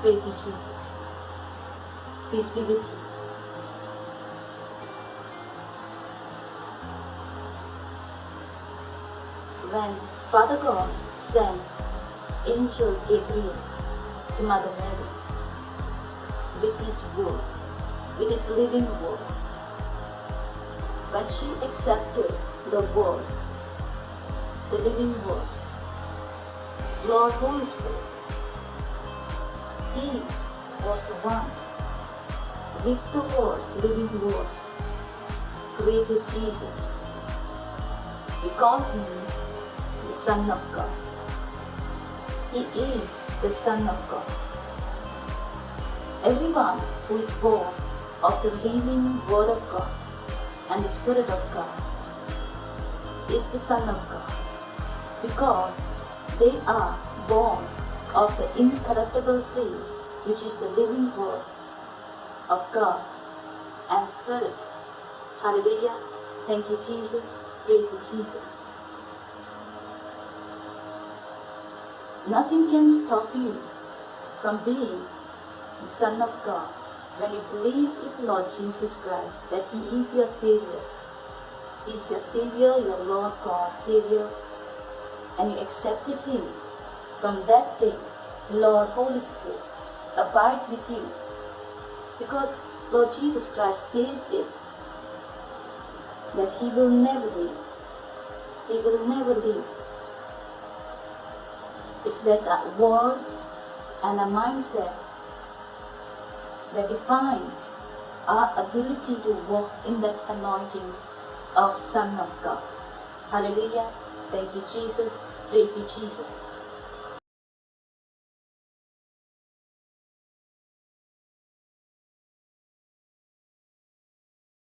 Praise you, Jesus. Peace be with you. When Father God sent Angel Gabriel to Mother Mary with his word, with his living word, when she accepted the word, the living word, Lord Holy Spirit, He was the one with the word, living word, created Jesus. We call him the Son of God. He is the Son of God. Everyone who is born of the living Word of God and the Spirit of God is the Son of God, because they are born of the incorruptible seed, which is the living Word of God and Spirit. Hallelujah. Thank you, Jesus. Praise you, Jesus. Nothing can stop you from being the Son of God when you believe in Lord Jesus Christ, that He is your Savior. He is your Savior, your Lord God, Savior, and you accepted Him. From that day, Lord Holy Spirit abides with you, because Lord Jesus Christ says it, that He will never leave. He will never leave. It's that words and a mindset that defines our ability to walk in that anointing of Son of God. Hallelujah. Thank you, Jesus. Praise you, Jesus.